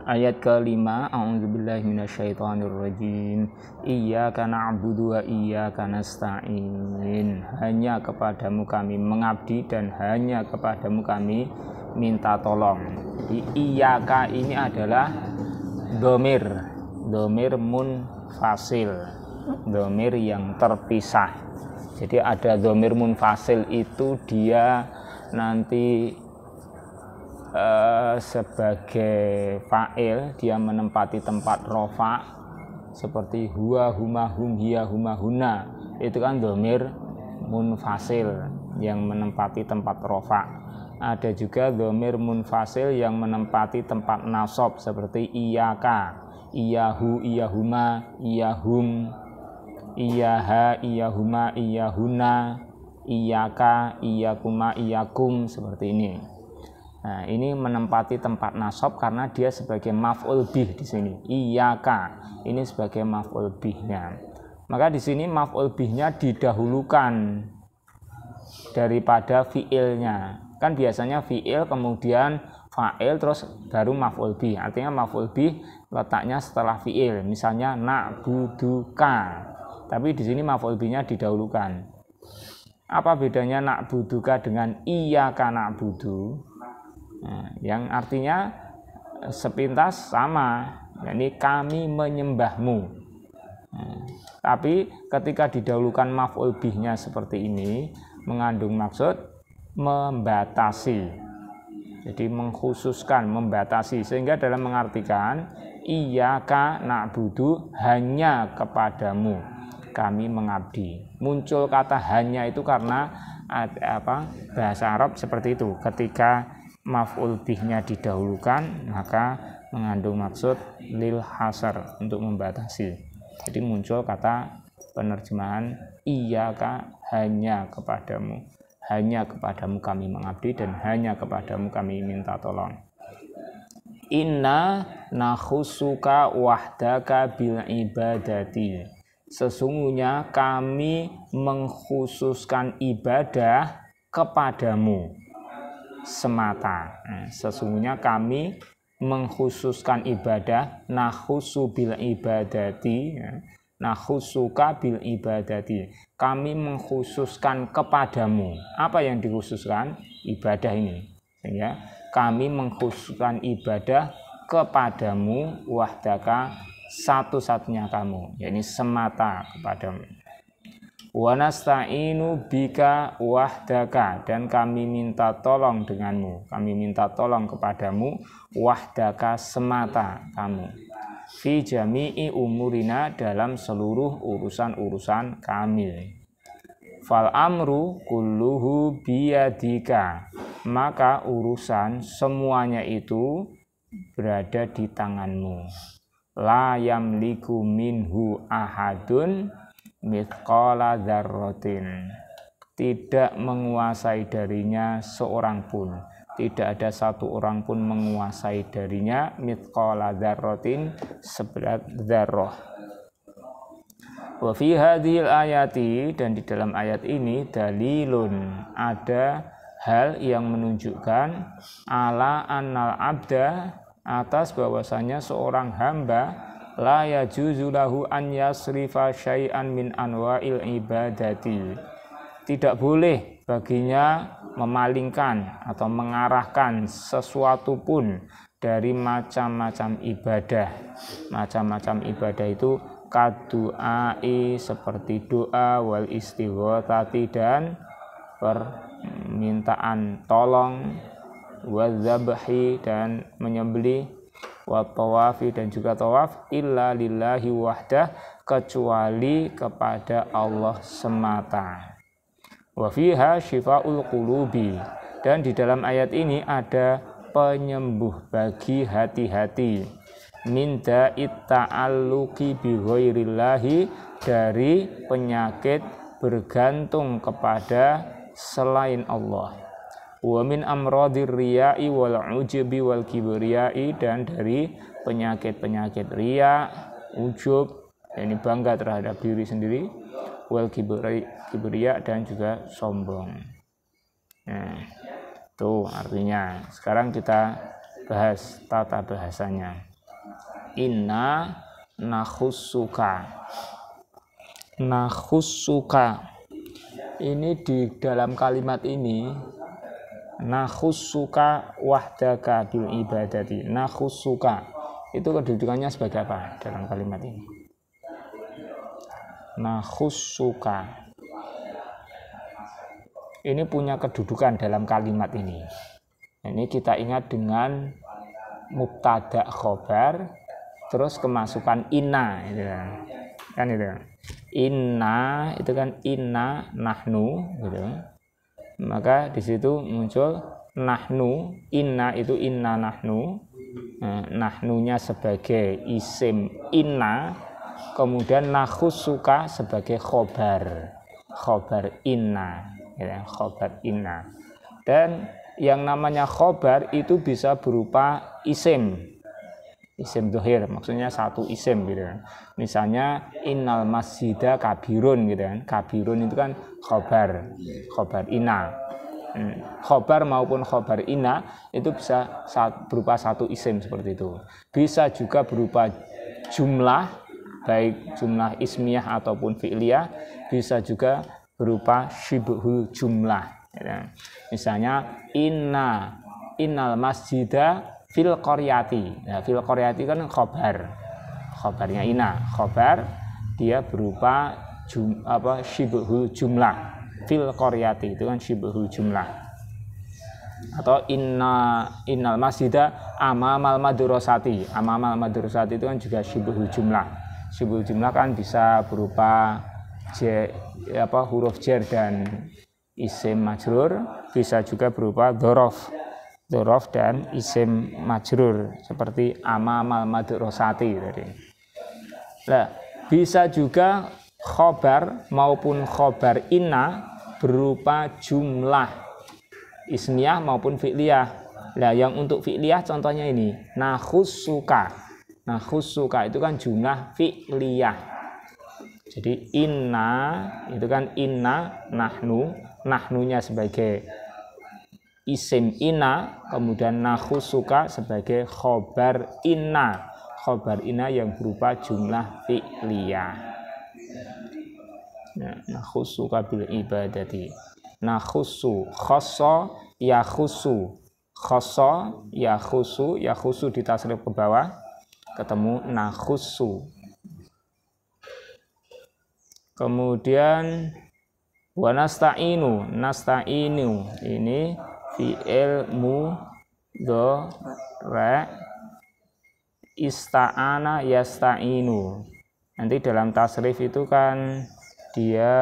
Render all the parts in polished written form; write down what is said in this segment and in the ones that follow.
Ayat kelima, a'udzubillahi minasyaitonirrajim. Iyyaka na'budu wa iyyaka nasta'in. Hanya kepadamu kami mengabdi dan hanya kepadamu kami minta tolong. Jadi iyyaka ini adalah domir munfasil, domir yang terpisah. Jadi ada domir munfasil itu dia nanti sebagai fa'il, dia menempati tempat rofa seperti huwa, huma, hum, hiya, huma, huna. Itu kan domir munfasil yang menempati tempat rofa. Ada juga domir munfasil yang menempati tempat nasab seperti iyaka, iyahu, iyahuma, iyahum, iyaha, iyahuma, iyahuna, iyaka, iyakuma, iyakum, seperti ini. Nah, ini menempati tempat nasab karena dia sebagai maf'ul bih di sini. Iyyaka ini sebagai maf'ul bihnya. Maka di sini maf'ul bihnya didahulukan daripada fi'ilnya. Kan biasanya fi'il kemudian fa'il terus baru maf'ul bih. Artinya maf'ul bih letaknya setelah fi'il. Misalnya na'buduka. Tapi di sini maf'ul bihnya didahulukan. Apa bedanya na'buduka dengan iyyaka na'budu? Nah, yang artinya sepintas sama, yakni kami menyembahmu. Nah, tapi ketika didahulukan maf'ul bihnya seperti ini mengandung maksud membatasi. Jadi mengkhususkan, membatasi, sehingga dalam mengartikan iyyaka na'budu, hanya kepadamu kami mengabdi. Muncul kata hanya itu karena bahasa Arab seperti itu. Ketika maf'ul bihnya didahulukan maka mengandung maksud lil hasar, untuk membatasi. Jadi muncul kata penerjemahan iyyaka, hanya kepadamu kami mengabdi dan hanya kepadamu kami minta tolong. Inna nakhusuka wahdaka bil ibadati. Sesungguhnya kami mengkhususkan ibadah kepadamu semata. Sesungguhnya kami mengkhususkan ibadah, nakhusu bil ibadati, nakhusuka bil ibadati. Kami mengkhususkan kepadamu. Apa yang dikhususkan? Ibadah ini. Ya, kami mengkhususkan ibadah kepadamu, wahdaka, satu-satunya kamu, yakni semata kepadamu. Wa nasta'inu bika wahdaka, dan kami minta tolong denganmu, kami minta tolong kepadamu, wahdaka, semata kamu, fi jami'i umurina, dalam seluruh urusan-urusan kami. Fal amru kulluhu biyadika, maka urusan semuanya itu berada di tanganmu. La yamliku minhu ahadun mithqala dzarratin, tidak menguasai darinya seorang pun, tidak ada satu orang pun menguasai darinya mithqala dzarratin, seberat dzarrah. Wa fi hadhil ayati, dan di dalam ayat ini dalilun, ada hal yang menunjukkan ala annal abda, atas bahwasanya seorang hamba la yajuzu lahu an yasrifa syai'an min anwa'il ibadati, tidak boleh baginya memalingkan atau mengarahkan sesuatu pun dari macam-macam ibadah. Macam-macam ibadah itu kadu'ai, seperti doa, wal istighotsati, dan permintaan tolong, wadzabhi, dan menyembelih, wa tawafi, dan juga tawaf, illa lillahi wahdah, kecuali kepada Allah semata. Wa fiha syifa'ul qulubi, dan di dalam ayat ini ada penyembuh bagi hati-hati, min da'it ta'alluqi bi ghairillahi, dari penyakit bergantung kepada selain Allah. Wa min amradir riya'i wal ujubi wal kibriyai, dan dari penyakit-penyakit riya, ujub, yakni bangga terhadap diri sendiri, wal kibriya, dan juga sombong. Nah, itu artinya. Sekarang kita bahas tata bahasanya. inna nakhussuka. Nakhussuka ini di dalam kalimat ini, nakhussuka wahdaka bil ibadati. Nakhussuka itu kedudukannya sebagai apa dalam kalimat ini? Nakhussuka ini punya kedudukan dalam kalimat ini. Ini kita ingat dengan mubtada khobar terus kemasukan inna itu kan itu. Inna itu kan inna nahnu gitu. Maka di situ muncul nahnu, inna itu inna nahnu. Nah, nahnunya sebagai isim inna, kemudian nakhussuka sebagai khobar inna ya, khobar inna. Dan yang namanya khobar itu bisa berupa isim dhohir, maksudnya satu isim gitu kan. Misalnya innal masjida kabirun gitu kan. Kabirun itu kan khobar inna. Khobar maupun khobar inna itu bisa berupa satu isim seperti itu. Bisa juga berupa jumlah, baik jumlah ismiyah ataupun fi'liyah. Bisa juga berupa syibhul jumlah gitu. Misalnya innal masjida fil qaryati. Nah, fil qaryati kan khobarnya inna. Khobar dia berupa syibhul jumlah. Fil qaryati itu kan syibhul jumlah. Atau innal masjida amamal madrasati. Amamal madrasati itu kan juga syibhul jumlah. Syibhul jumlah kan bisa berupa huruf jar dan isim majrur, bisa juga berupa dzaraf dan isim majrur seperti amamal madrasati tadi. Nah, bisa juga khobar maupun khobar inna berupa jumlah ismiyah maupun fi'liyah. Nah, yang untuk fi'liyah contohnya ini nakhussuka. Nakhussuka itu kan jumlah fi'liyah. Jadi inna itu kan inna nahnu, nahnunya sebagai isim inna, kemudian nakhussuka sebagai khobar inna yang berupa jumlah fi'liyah. Nakhussuka bil ibadati. Nakhussu khassa yakhussu, khassa yakhussu ditasrif ke bawah ketemu nakhussu. Kemudian wa nasta'inu ini fi'il mudhari ista'ana yasta'inu. Nanti dalam tasrif itu kan dia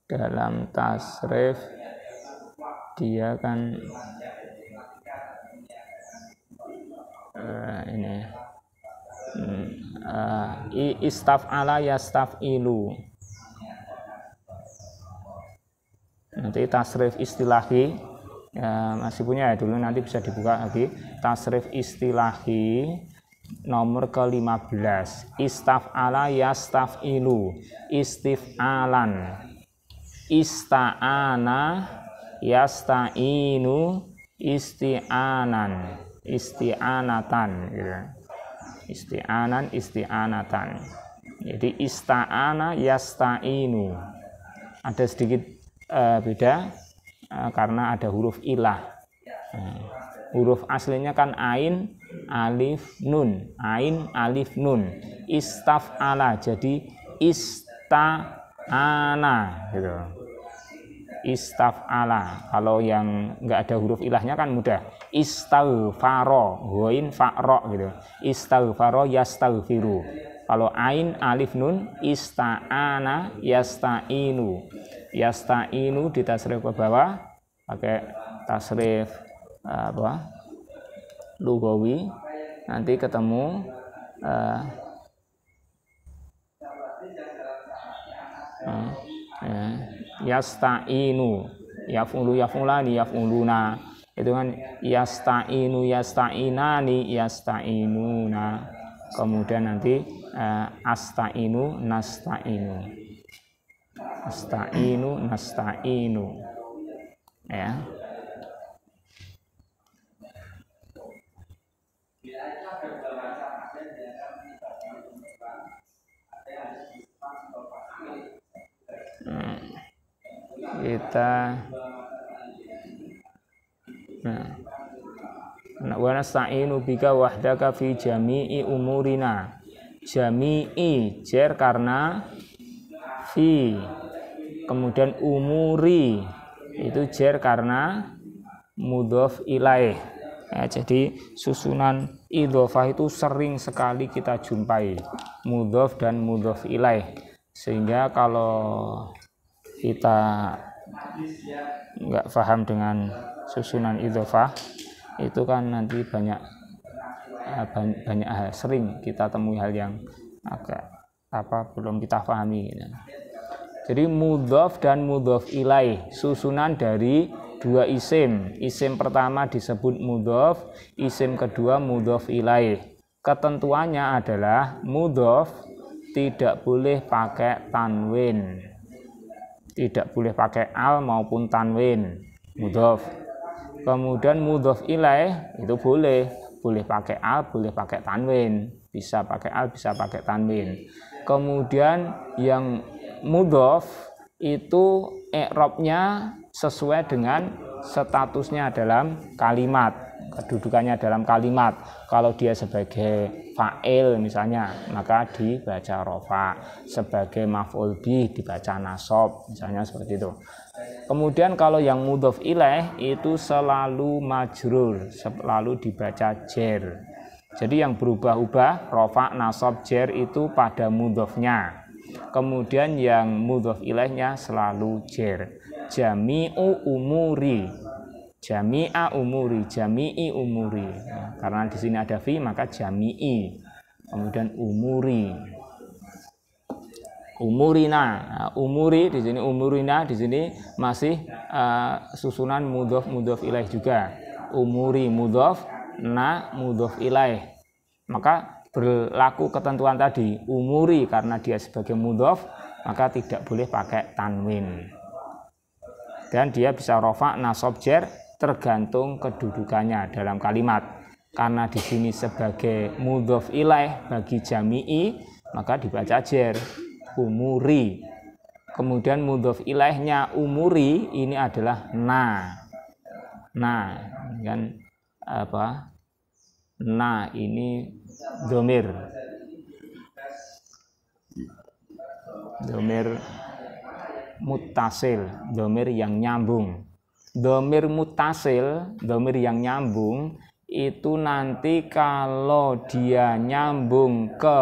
dalam tasrif dia kan ini istaf'ala yastaf'ilu. Nanti tasrif istilahi ya, masih punya ya dulu, nanti bisa dibuka lagi. Tasrif istilahi nomor ke-15. Istaf'ala yastaf'ilu, istif'alan, ista'ana yasta'inu, isti'anatan gitu. Isti'anatan. Jadi ista'ana yasta'inu. Ada sedikit beda karena ada huruf ilah. Huruf aslinya kan ain alif nun, ain alif nun. Istaf'ala jadi ista'ana gitu. Istaf'ala. Kalau yang enggak ada huruf ilahnya kan mudah. Istaghfaro, ghain fa'ra gitu. Istaghfaro yastaghfiru. Kalau ain alif nun, ista'ana yasta'inu. Yasta'inu ditasrif ke bawah pakai tasrif lugawi, nanti ketemu yasta'inu, yaf'ulu yaf'ulani yaf'uluna, itu kan yasta'inu yasta'inani yasta'inuna. Kemudian nanti asta'inu nasta'inu, asta'inu nasta'inu ya. Kita wa nasta'inu bika wahdaka fi jami'i umurina. Jami'i jer karena fi, kemudian umuri itu jer karena mudhof ilaih. Ya, jadi susunan idhofah itu sering sekali kita jumpai, mudhof dan mudhof ilaih, sehingga kalau kita nggak paham dengan susunan idhofah itu kan nanti banyak hal, sering kita temui hal yang agak belum kita pahami gitu. Jadi mudhof dan mudhof ilaih susunan dari dua isim. Isim pertama disebut mudhof, isim kedua mudhof ilaih. Ketentuannya adalah mudhof tidak boleh pakai tanwin, tidak boleh pakai al maupun tanwin, mudhof. Kemudian mudhof ilaih itu boleh pakai al, boleh pakai tanwin, bisa pakai al, bisa pakai tanwin. Kemudian yang mudhof itu i'rabnya sesuai dengan statusnya dalam kalimat, kedudukannya dalam kalimat. Kalau dia sebagai fa'il misalnya, maka dibaca rofa, sebagai maf'ul bih dibaca nasab, misalnya seperti itu. Kemudian kalau yang mudhof ilaih itu selalu majrur, selalu dibaca jer. Jadi yang berubah-ubah rofa, nasab, jer itu pada mudhofnya. Kemudian yang mudhof ilaihnya selalu jer. Jami'u umuri, jami'a umuri, jami'i umuri. Karena di sini ada fi maka jami'i. Kemudian umuri, umurina. Nah, umuri di sini, umurina di sini masih susunan mudhof ilaih juga. Umuri mudhof, na mudhof ilaih. Maka berlaku ketentuan tadi, umuri karena dia sebagai mudhof maka tidak boleh pakai tanwin. Dan dia bisa rofa, nasab, jer tergantung kedudukannya dalam kalimat. Karena di sini sebagai mudhof ilaih bagi jami'i maka dibaca jer, umuri. Kemudian mudhof ilaihnya umuri ini adalah na. Nah, kan apa? Nah, ini domir muttasil, domir yang nyambung. Domir muttasil, domir yang nyambung itu nanti kalau dia nyambung ke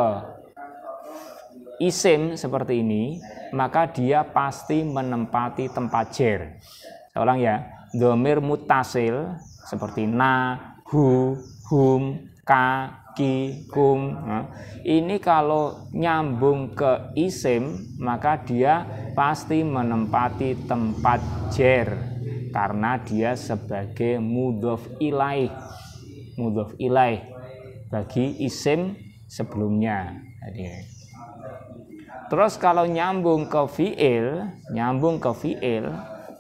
isim seperti ini, maka dia pasti menempati tempat jer. Saya ulang ya, domir muttasil seperti na, hu, hum, ka, ki, kum. Nah, ini kalau nyambung ke isim maka dia pasti menempati tempat jer karena dia sebagai mudhof ilaih, mudhof ilaih bagi isim sebelumnya. Terus kalau nyambung ke fi'il,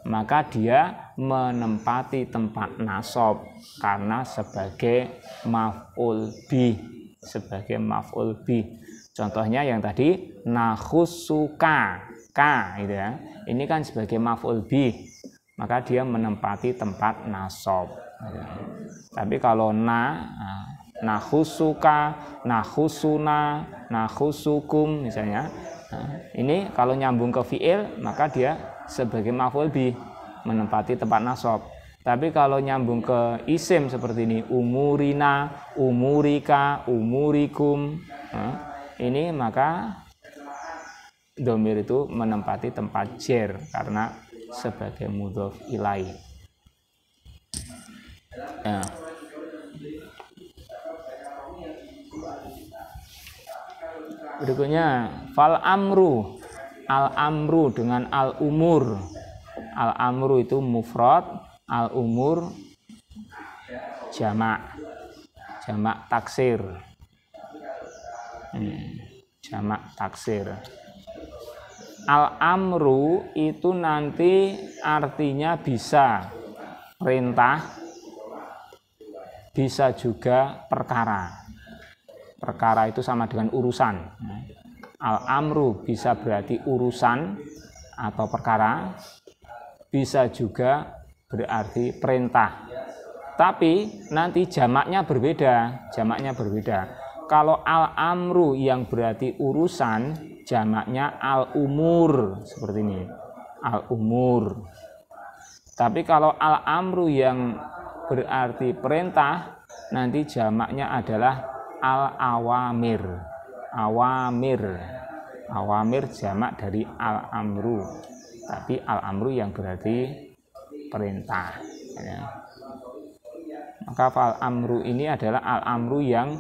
maka dia menempati tempat nasab karena sebagai maf'ul bih, sebagai maf'ul bih. Contohnya yang tadi nakhusuka, ka gitu ya. Ini kan sebagai maf'ul bih, maka dia menempati tempat nasab. Tapi kalau nakhusuka, nakhusuna, nakhusukum misalnya, ini kalau nyambung ke fi'il maka dia sebagai maf'ul bih menempati tempat nasab. Tapi kalau nyambung ke isim seperti ini, umurina, umurika, umurikum, ini maka domir itu menempati tempat jer karena sebagai mudhof ilaih. Ya. Berikutnya fal amru, al amru dengan al umur. Al amru itu mufrad, al umur jamak, jamak taksir, jamak taksir. Al amru itu nanti artinya bisa perintah, bisa juga perkara. Perkara itu sama dengan urusan. Al-amru bisa berarti urusan atau perkara, bisa juga berarti perintah. Tapi nanti jamaknya berbeda, Kalau al-amru yang berarti urusan, jamaknya al-umur, seperti ini. Al-umur. Tapi kalau al-amru yang berarti perintah, nanti jamaknya adalah al-awamir. Awamir jamak dari al-amru. Tapi al-amru yang berarti perintah. Ya. Maka al-amru ini adalah al-amru yang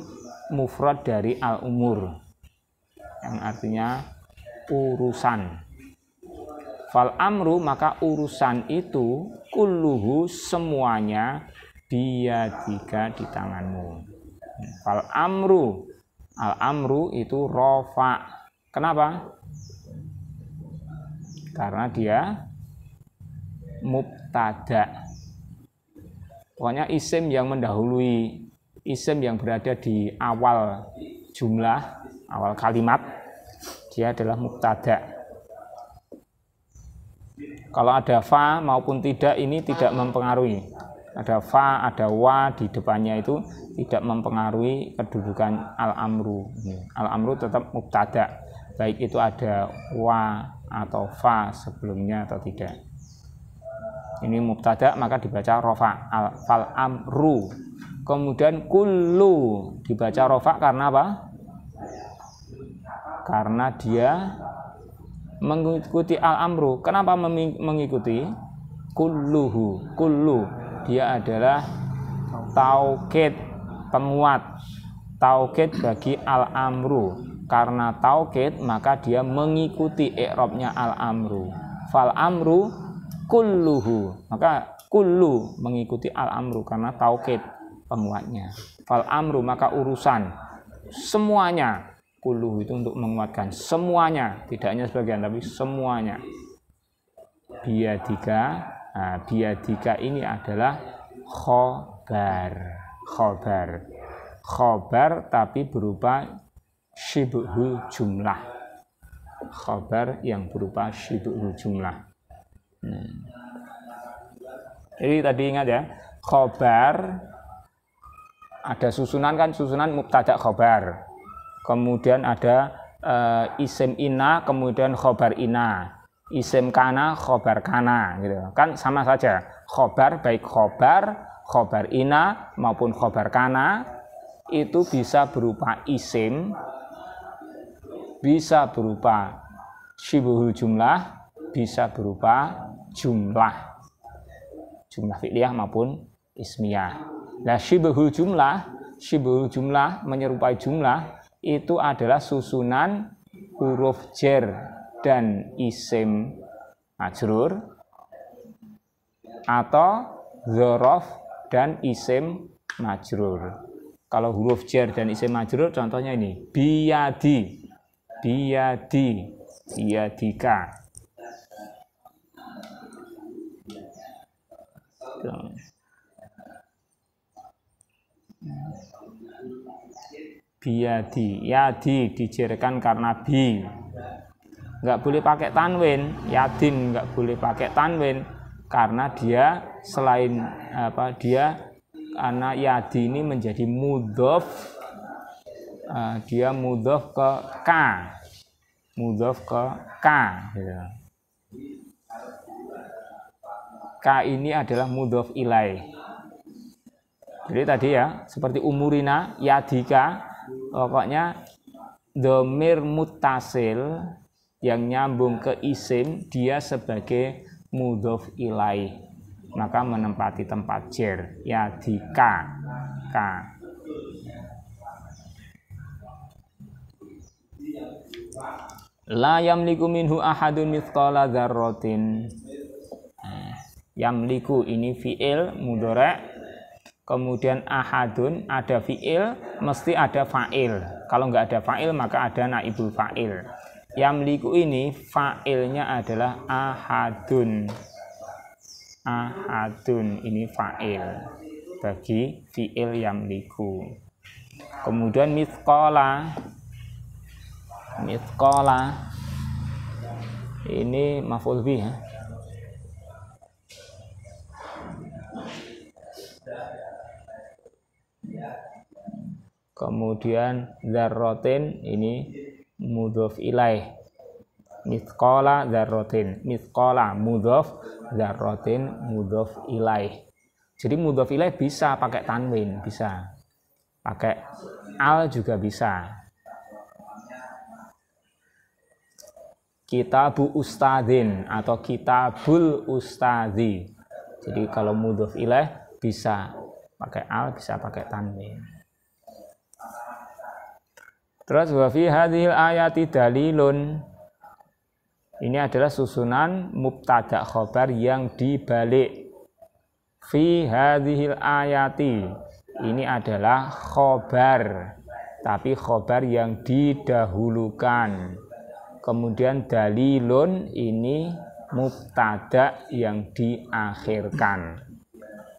mufrad dari al-umur, yang artinya urusan. Fal amru, maka urusan itu kulluhu, semuanya, biyadika, di tanganmu. Fal amru, al amru itu rofa. Kenapa? Karena dia mubtada. Pokoknya isim yang mendahului, isim yang berada di awal jumlah, awal kalimat, dia adalah mubtada. Kalau ada fa maupun tidak, ini tidak mempengaruhi. Ada fa, ada wa di depannya, itu tidak mempengaruhi kedudukan al-amru. Al-amru tetap mubtada, baik itu ada wa atau fa sebelumnya atau tidak. Ini mubtada, maka dibaca rofa, fal amru. Kemudian kullu dibaca rofa karena apa? Karena dia mengikuti al-amru. Kenapa mengikuti? Kulluhu, kullu, dia adalah taukid, penguat, taukid bagi al-amru. Karena taukid, maka dia mengikuti i'rabnya al-amru. Fal amru kulluhu, maka kullu mengikuti al-amru karena taukid, penguatnya. Fal amru, maka urusan, semuanya. Kulluhu itu untuk menguatkan semuanya, tidak hanya sebagian tapi semuanya. Biyadika, nah, biyadika ini adalah khobar tapi berupa syibhul jumlah, khobar yang berupa syibhul jumlah. Jadi tadi ingat ya, khobar ada susunan, kan susunan mubtada khobar. Kemudian ada isim ina, kemudian khobar ina, isim kana, khobar kana, gitu. Kan sama saja. Khobar, baik khobar ina maupun khobar kana, itu bisa berupa isim, bisa berupa syibhul jumlah, bisa berupa jumlah fi'liyah maupun ismiyah. Nah, syibhul jumlah menyerupai jumlah, itu adalah susunan huruf jar dan isim majrur, atau dzaraf dan isim majrur. Kalau huruf jar dan isim majrur, contohnya ini, biyadi, biyadika. Biyadi, yadi dijerkan karena bi, nggak boleh pakai tanwin. Yadin nggak boleh pakai tanwin karena dia selain karena yadi ini menjadi mudhof, dia mudhof ke k, gitu. K ini adalah mudhof ilaih. Jadi tadi ya, seperti umurina, yadika, pokoknya dhamir muttasil yang nyambung ke isim, dia sebagai mudhof ilaih, maka menempati tempat jar, yadika, k. La yamliku minhu ahadun mithqala dzarratin. Yamliku ini fi'il mudhari'. Kemudian ahadun, ada fi'il, mesti ada fa'il. Kalau nggak ada fa'il, maka ada naibul fa'il. Yamliku ini fa'ilnya adalah ahadun. Ahadun ini fa'il. bagi fi'il yamliku. Kemudian mithqala ini maf'ul bih ya. Kemudian dzarratin ini mudhof ilaih. Mithqala dzarratin, mithqala mudhof, dzarratin mudhof ilaih. Jadi mudhof ilaih bisa pakai tanwin, bisa pakai al juga bisa. Kitabu ustadzin atau kitabul ustadzi. Jadi kalau mudhof ilaih bisa pakai al, bisa pakai tanwin. Terus wa fi hadhil ayati dalilun. Ini adalah susunan mubtada khobar yang dibalik. Fi hadhil ayati. Ini adalah khobar, tapi khobar yang didahulukan. Kemudian dalilun ini mubtada yang diakhirkan.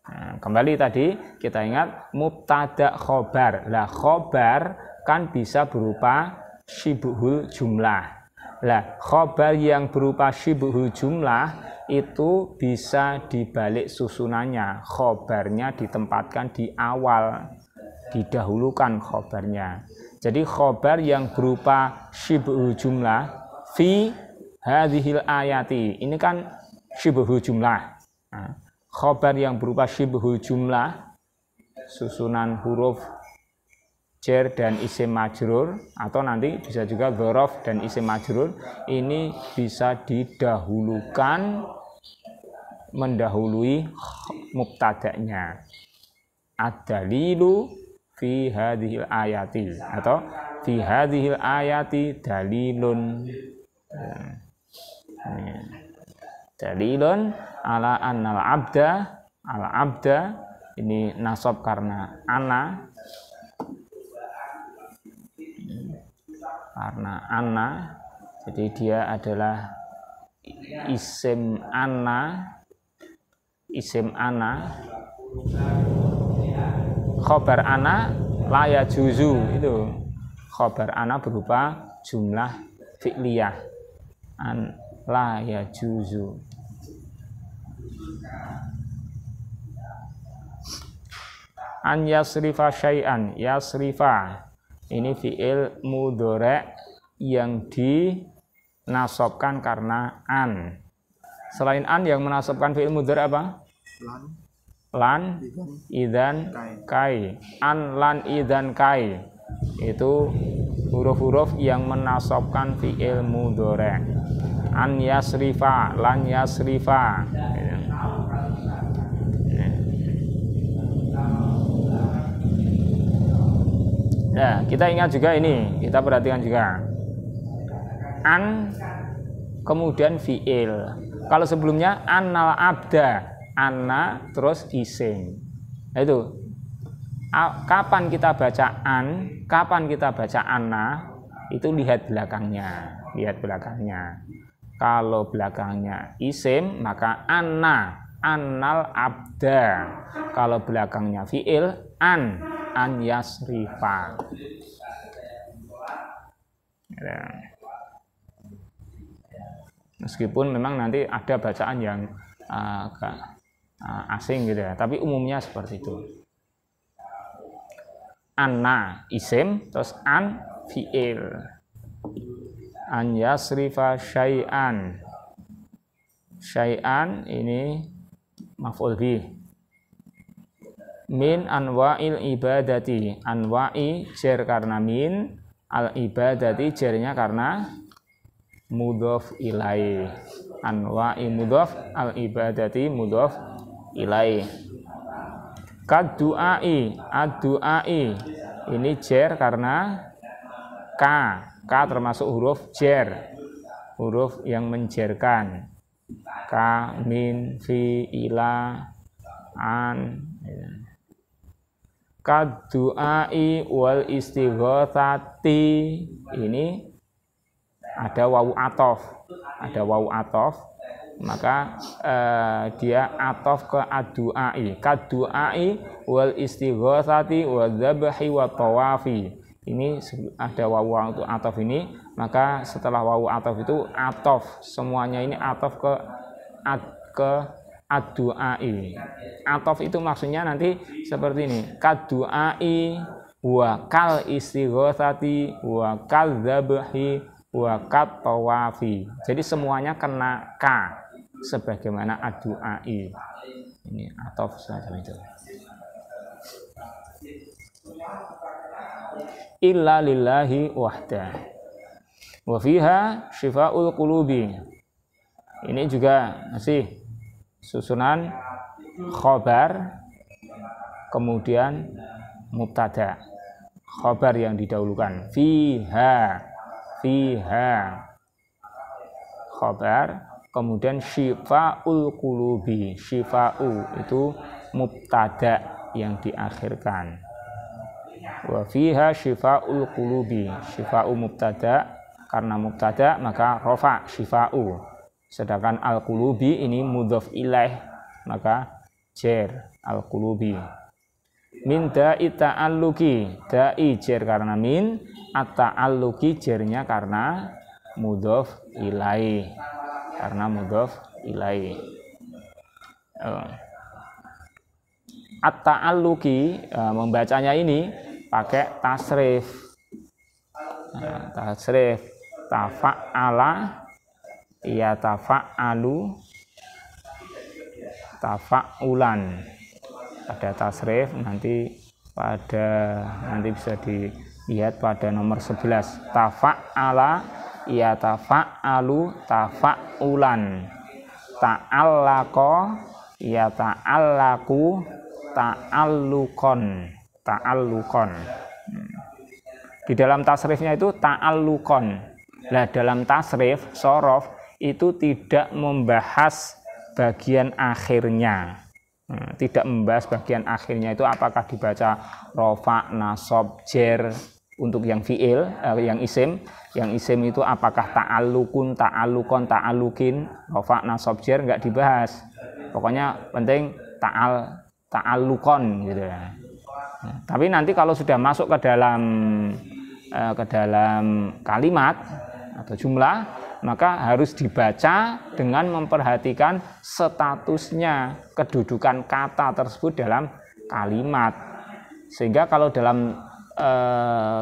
Nah, kembali tadi kita ingat mubtada khobar. Lah khobar kan bisa berupa syibhul jumlah. Lah khobar yang berupa syibhul jumlah itu bisa dibalik susunannya. Khobarnya ditempatkan di awal, didahulukan khobarnya. Jadi khobar yang berupa syibhul jumlah fi hadhil ayati, ini kan syibhul jumlah. Nah, khobar yang berupa syibhul jumlah, susunan huruf jar dan isim majrur, atau nanti bisa juga dzaraf dan isim majrur, ini bisa didahulukan, mendahului mubtada'nya. Ad-dalilu fi hadhil ayati, atau fi hadhil ayati dalilun. Dalilun ala annal abda, al abda ini nasab karena ana, jadi dia adalah isim ana, khobar ana la yajuzu, itu khobar ana berupa jumlah fi'liyah, an la yajuzu. An yasrifa syai'an, yasrifa ini fi'il mudhari' yang dinasabkan karena an. Selain an yang menasabkan fi'il mudhari' apa? Lan, idzan, kai. An, lan, idzan, kai. Itu huruf-huruf yang menasabkan fi'il mudhari'. An yasrifa, lan yasrifa. Nah, kita ingat juga ini, kita perhatikan juga. An kemudian fi'il. Kalau sebelumnya annal abda, anna terus isim. Nah itu. Kapan kita baca an, kapan kita baca anna, itu lihat belakangnya, Kalau belakangnya isim, maka anna, annal abda. Kalau belakangnya fi'il, an yasrifa. Ya. Meskipun memang nanti ada bacaan yang agak asing gitu ya, tapi umumnya seperti itu. Anna isim, terus an fi'il. An yasrifa syai'an. Syai'an ini maf'ul bih. Min anwa'il ibadati, anwa'i jar karena min, al ibadati jarnya karena mudhof ilaih. Anwa'i mudhof, al ibadati mudhof ilaih. Kad du'ai, ad-du'ai ini jar karena ka termasuk huruf jar, huruf yang menjarkan. Ka, min, fi, ila, an. Kad-du'ai wal istighatsati, ini ada wawu atof, maka dia atof ke ad-du'ai, kad-du'ai wal istighotsati wa dzabhi wa tawafi. Ini ada wawu untuk atof ini, maka setelah wawu atof itu atof, semuanya ini atof ke ad-du'ai. Atof itu maksudnya nanti seperti ini, kad-du'ai wa kal istighotsati wa kal dzabhi wa kat tawafi. Jadi semuanya kena ka sebagaimana ad-du'ai. Ini atof semacam itu. Illa lillahi wahda. Wa fiha syifa'ul qulubi. Ini juga masih susunan khobar kemudian mubtada. Khobar yang didahulukan. Fiha khobar kemudian syifa'ul qulubi. Syifa'u itu mubtada yang diakhirkan. Wa fiha syifa'ul qulubi. Syifa'u mubtada, karena mubtada maka rafa syifa'u. Sedangkan al-qulubi ini mudhof ilaih maka jar al-qulubi. Min da'i ta'alluki, da'i jar karena min, at-ta'alluki jarnya karena mudhof ilaih. Karena mudhof ilaih. At-ta'alluki membacanya ini pakai tasrif. Tasrif tafa'ala ya tafa'alu tafa'ulan. Pada tasrif nanti bisa dilihat pada nomor 11. Tafa'ala ya tafa'alu tafa'ulan. Ta'allaqa ya ta'allaku ta'allukon. Di dalam tasrifnya itu ta'allukon. Nah, dalam tasrif sorof itu tidak membahas bagian akhirnya. Tidak membahas bagian akhirnya itu apakah dibaca rofa, nasab, jer untuk yang fi'il, yang isim. Yang isim itu apakah ta'allukun, ta'allukon, ta'allukin, rofa, nasab, jer, nggak dibahas. Pokoknya penting ta'allukon gitu ya. Tapi nanti kalau sudah masuk ke dalam kalimat atau jumlah, maka harus dibaca dengan memperhatikan statusnya, kedudukan kata tersebut dalam kalimat. Sehingga kalau dalam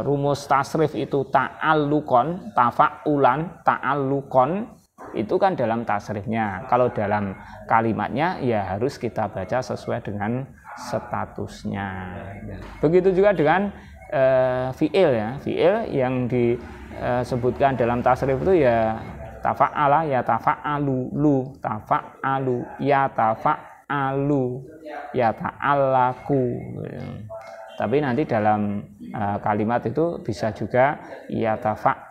rumus tasrif itu ta'allukon, tafa'ulan, ta'allukon, itu kan dalam tasrifnya. Kalau dalam kalimatnya ya harus kita baca sesuai dengan statusnya. Begitu juga dengan fi'il ya. Fi'il yang disebutkan dalam tasrif itu ya tafa'ala ya tafa'alu, lu tafa'alu ya tafa'alu ya ta'allaku. Tapi nanti dalam kalimat itu bisa juga ya tafa'ala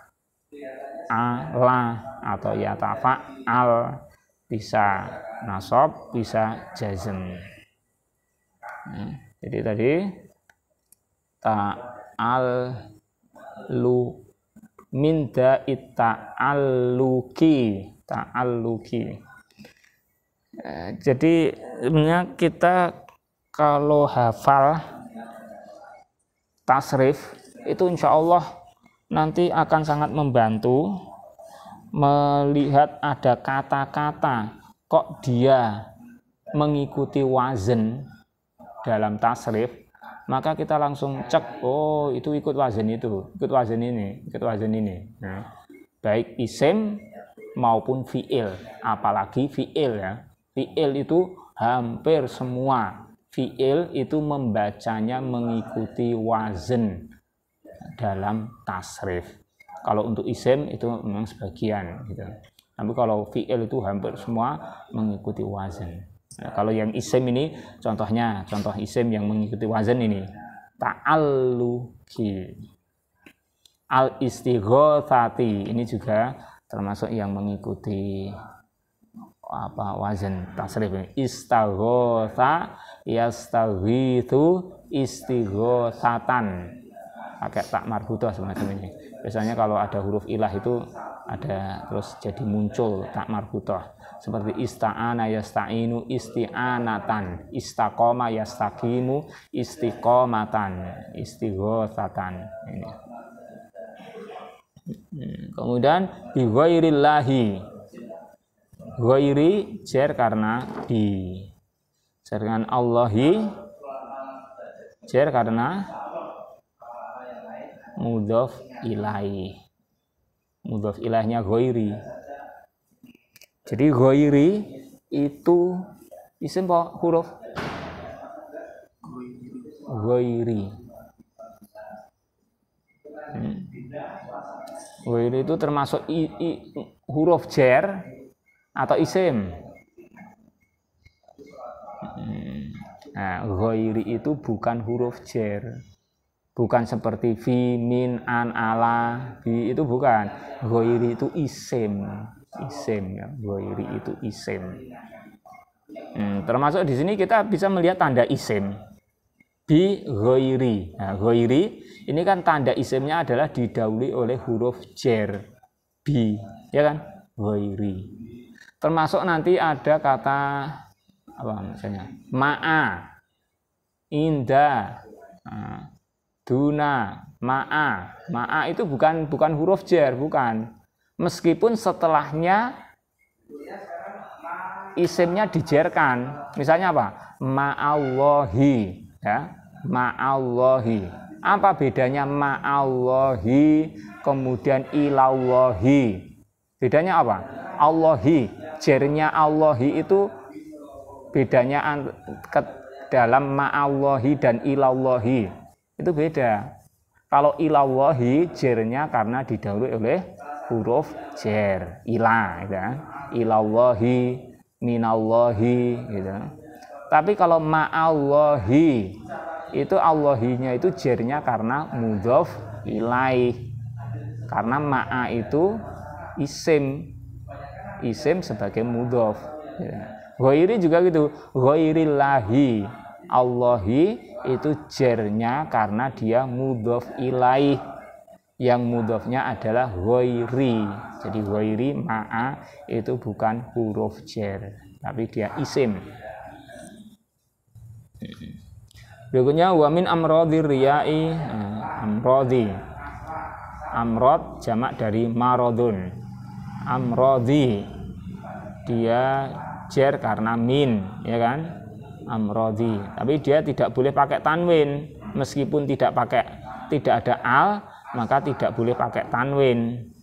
atau ya tafa'al, bisa nasab, bisa jazm. Jadi tadi ta'allu min da'it ta'alluki. Jadi sebenarnya kita kalau hafal tasrif itu insya Allah nanti akan sangat membantu melihat ada kata-kata kok dia mengikuti wazn dalam tasrif, maka kita langsung cek, oh itu ikut wazn itu, ikut wazn ini. Nah, baik isim maupun fi'il, apalagi fi'il ya. Fi'il itu hampir semua fi'il itu membacanya mengikuti wazn dalam tasrif. Kalau untuk isim itu memang sebagian gitu. Tapi kalau fi'il itu hampir semua mengikuti wazn. Nah, kalau yang isim ini contoh isim yang mengikuti wazn ini ta'alluki, al-istighotsati ini juga termasuk yang mengikuti wazn tasrif. Istaghotsa yastaghitsu istighotsatan, pakai tak marbutah semacam ini. Biasanya kalau ada huruf ilah itu ada terus jadi muncul tak marbutoh, seperti ista'ana yasta'inu isti'anatan, istaqoma yastaqimu istiqomatan, istighotsatan. Ini. Kemudian bi ghairillahi, ghairi jar karena di, jar dengan Allahi jar karena mudhof ilaih, mudhof ilaihnya ghairi. Jadi ghairi itu isim apa huruf? Ghairi. Ghairi itu termasuk huruf jar atau isim. Nah, ghairi itu bukan huruf jar. Bukan seperti fi, min, an, ala, bi, itu bukan. Ghairi itu isim. Isim ya, ghairi itu isim. Termasuk di sini kita bisa melihat tanda isim bi ghairi. Nah, ghairi ini kan tanda isimnya adalah didahului oleh huruf jar bi, ya kan? Ghairi. Termasuk nanti ada kata apa misalnya? Ma'a, inda, duna, ma'a. Ma'a itu bukan huruf jar, bukan. Meskipun setelahnya isimnya dijerkan, misalnya apa? Ma'allahi, ya, ma'allahi. Apa bedanya ma'allahi kemudian ilallahi? Bedanya apa? Allahi, jernya Allahi itu bedanya dalam ma'allahi dan ilallahi itu beda. Kalau ilallahi jernya karena didahului oleh huruf jar, ila, gitu, ilallahi, minallahi, gitu. Tapi kalau ma'allahi itu allahinya itu jarnya karena mudhof ilaih, karena ma'a itu isim sebagai mudhof. Gitu. Ghairi juga gitu, ghairillahi, allahi itu jarnya karena dia mudhof ilaih, yang mudhofnya adalah ghairi. Jadi ghairi ma'a itu bukan huruf jar, tapi dia isim. Berikutnya wa min amradhir riya'i, amradhi. Amrad jamak dari maradun. Amradhi dia jar karena min, ya kan? Amradhi. Tapi dia tidak boleh pakai tanwin, meskipun tidak ada al, maka tidak boleh pakai tanwin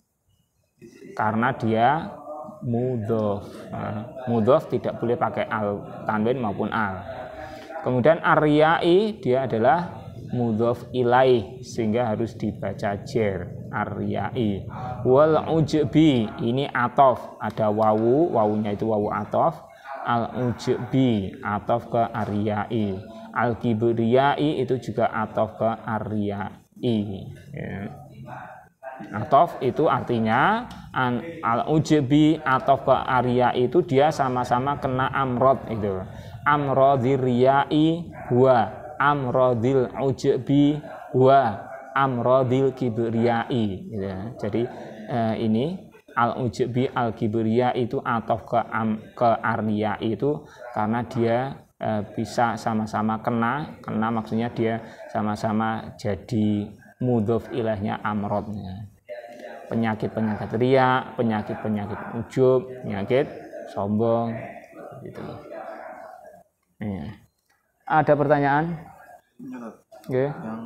karena dia mudhof. Mudhof tidak boleh pakai al, tanwin maupun al. Kemudian aryai dia adalah mudhof ilaih sehingga harus dibaca jar, aryai. Wal ujbi ini atof, ada wawu, wawunya itu wawu atof. Al ujbi atof ke aryai. Al kibriyai itu juga atof ke aryai. Ya. Atof itu artinya al ujbi atof ke arya itu dia sama-sama kena amrod itu. Amrodhir riyai wa amrodhil ujbi wa amrodhil kibriyai. Ya. Jadi ini al ujbi al kibriya itu atof ke arya itu karena dia bisa sama-sama kena maksudnya dia sama-sama jadi mudhof ilahnya amrodnya. Penyakit-penyakit riya, penyakit-penyakit ujub, penyakit sombong gitu. Ada pertanyaan? Oke. Yang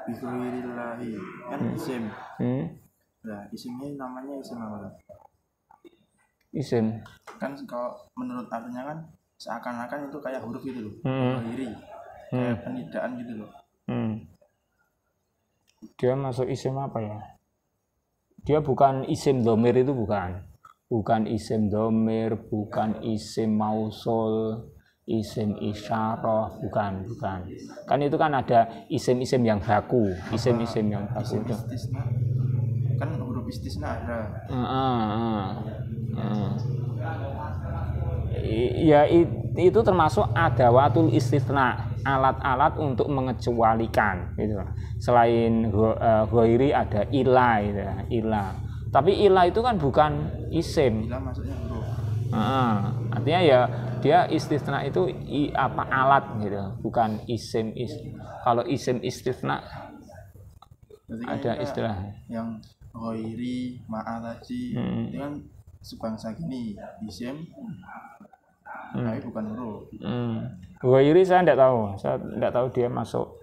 bighairillahi kan isim. Nah, isimnya namanya isim apa? Isim. Kan kalau menurut artinya kan seakan-akan itu kayak huruf gitu loh. Ghairi. Kayak penidaan gitu loh. Dia masuk isim apa ya? Dia bukan isim dhamir, itu bukan isim dhamir, bukan isim mausul, isim isyarah, bukan. Kan itu kan ada isim-isim yang baku, isim-isim yang baku. Isim istisna. Kan huruf istisna ada. Ya itu termasuk adawatul istisna, alat-alat untuk mengecualikan gitu. Selain ghairi ada ila gitu. Ila Tapi ilah itu kan bukan isim. Ilah maksudnya huruf. Artinya ya dia istisna itu alat gitu, bukan isim. Kalau isim istisna ada istilah yang ghairi ma'a tadi itu kan sebangsa gini isim tapi bukan huruf. Ghairi saya tidak tahu dia masuk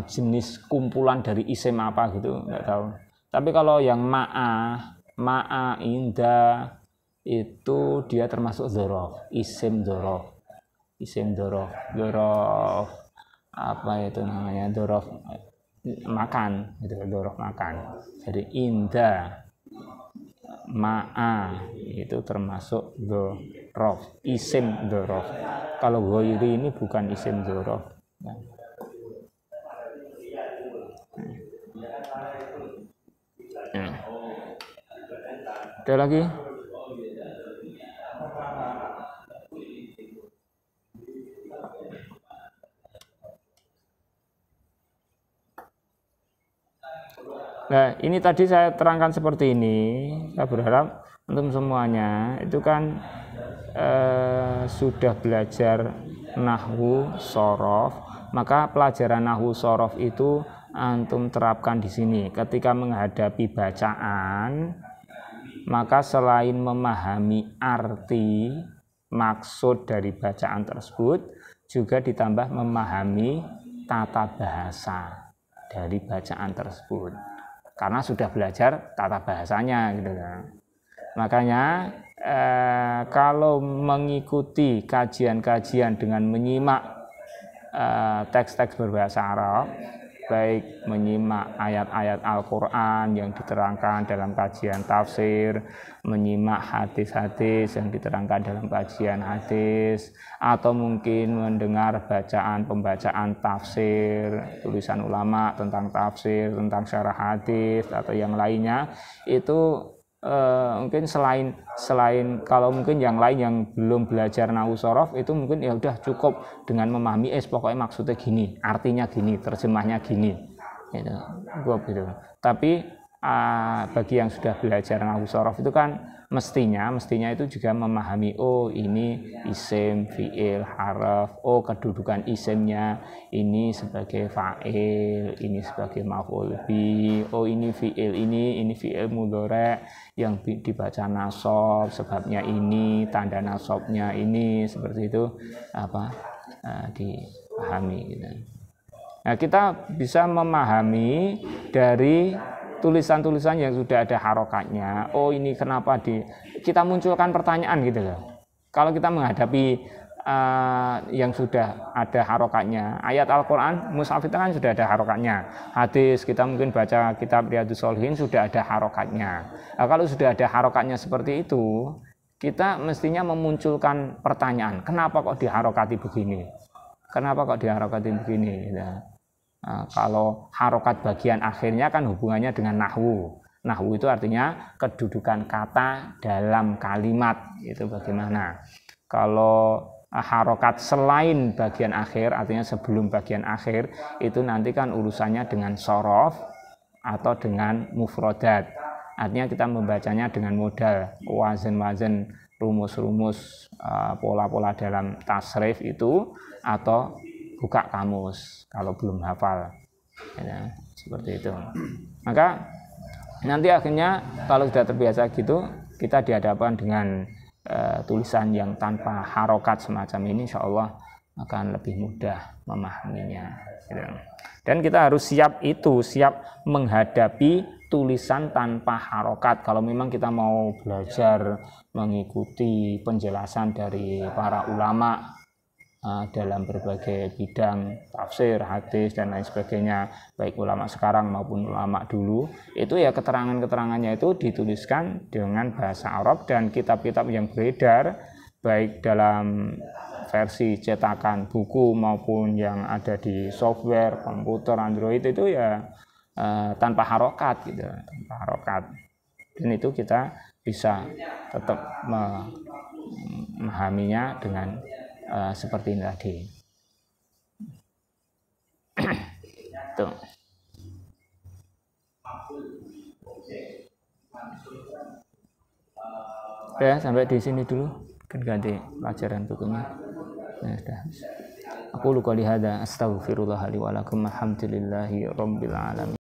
jenis kumpulan dari isim apa gitu, tidak tahu. Tapi kalau yang ma'a inda itu dia termasuk dzaraf, isim dzaraf apa itu namanya, dzaraf makan gitu, dzaraf makan. Jadi inda ma'a itu termasuk dzaraf, isim dzaraf. Kalau ghairi ini bukan isim dzaraf. Ada lagi? Nah, ini tadi saya terangkan seperti ini. Saya berharap untuk semuanya itu kan sudah belajar nahwu shorof, maka pelajaran nahwu shorof itu antum terapkan di sini. Ketika menghadapi bacaan, maka selain memahami arti maksud dari bacaan tersebut, juga ditambah memahami tata bahasa dari bacaan tersebut. Karena sudah belajar tata bahasanya gitu kan. Makanya kalau mengikuti kajian-kajian dengan menyimak teks-teks berbahasa Arab, baik menyimak ayat-ayat Al-Quran yang diterangkan dalam kajian tafsir, menyimak hadis-hadis yang diterangkan dalam kajian hadis, atau mungkin mendengar pembacaan tafsir, tulisan ulama tentang tafsir, tentang syarah hadis atau yang lainnya, itu mungkin selain kalau mungkin yang lain yang belum belajar nahwu shorof itu mungkin ya udah cukup dengan memahami pokoknya maksudnya gini, artinya gini, terjemahnya gini gitu. Tapi bagi yang sudah belajar nahwu shorof itu kan mestinya itu juga memahami ini isim, fiil, haraf, kedudukan isimnya ini sebagai fa'il, ini sebagai maf'ul bi, ini fiil, ini fiil mudhari' yang dibaca nasab, sebabnya ini, tanda nasabnya ini, seperti itu dipahami gitu. Nah, kita bisa memahami dari tulisan-tulisan yang sudah ada harokatnya. Ini kenapa kita munculkan pertanyaan gitu loh. Kalau kita menghadapi yang sudah ada harokatnya, ayat Al-Quran, mushaf itu kan sudah ada harokatnya. Hadis, kita mungkin baca kitab Riyadhus Shalihin sudah ada harokatnya. Nah, kalau sudah ada harokatnya seperti itu, kita mestinya memunculkan pertanyaan, kenapa kok diharokati begini? Kenapa kok diharokati begini? Gitu. Kalau harokat bagian akhirnya kan hubungannya dengan nahwu. Nahwu itu artinya kedudukan kata dalam kalimat, itu bagaimana. Kalau harokat selain bagian akhir, artinya sebelum bagian akhir, itu nanti kan urusannya dengan shorof atau dengan mufrodat. Artinya kita membacanya dengan modal wazan-wazan, rumus-rumus, pola-pola dalam tasrif itu, atau buka kamus kalau belum hafal ya, seperti itu. Maka nanti akhirnya kalau sudah terbiasa gitu, kita dihadapkan dengan tulisan yang tanpa harokat semacam ini, insya Allah akan lebih mudah memahaminya gitu. Dan kita harus siap menghadapi tulisan tanpa harokat. Kalau memang kita mau belajar mengikuti penjelasan dari para ulama dalam berbagai bidang tafsir, hadis dan lain sebagainya, baik ulama sekarang maupun ulama dulu, itu ya keterangannya itu dituliskan dengan bahasa Arab, dan kitab-kitab yang beredar baik dalam versi cetakan buku maupun yang ada di software komputer Android itu ya tanpa harokat gitu, tanpa harokat. Dan itu kita bisa tetap memahaminya dengan seperti ini tadi. Tuh. Ya, sampai di sini dulu. Kan ganti pelajaran bukunya. Ya, sudah. Aku luka lihada astaghfirullah li wa lakum alhamdulillahi rabbil alamin.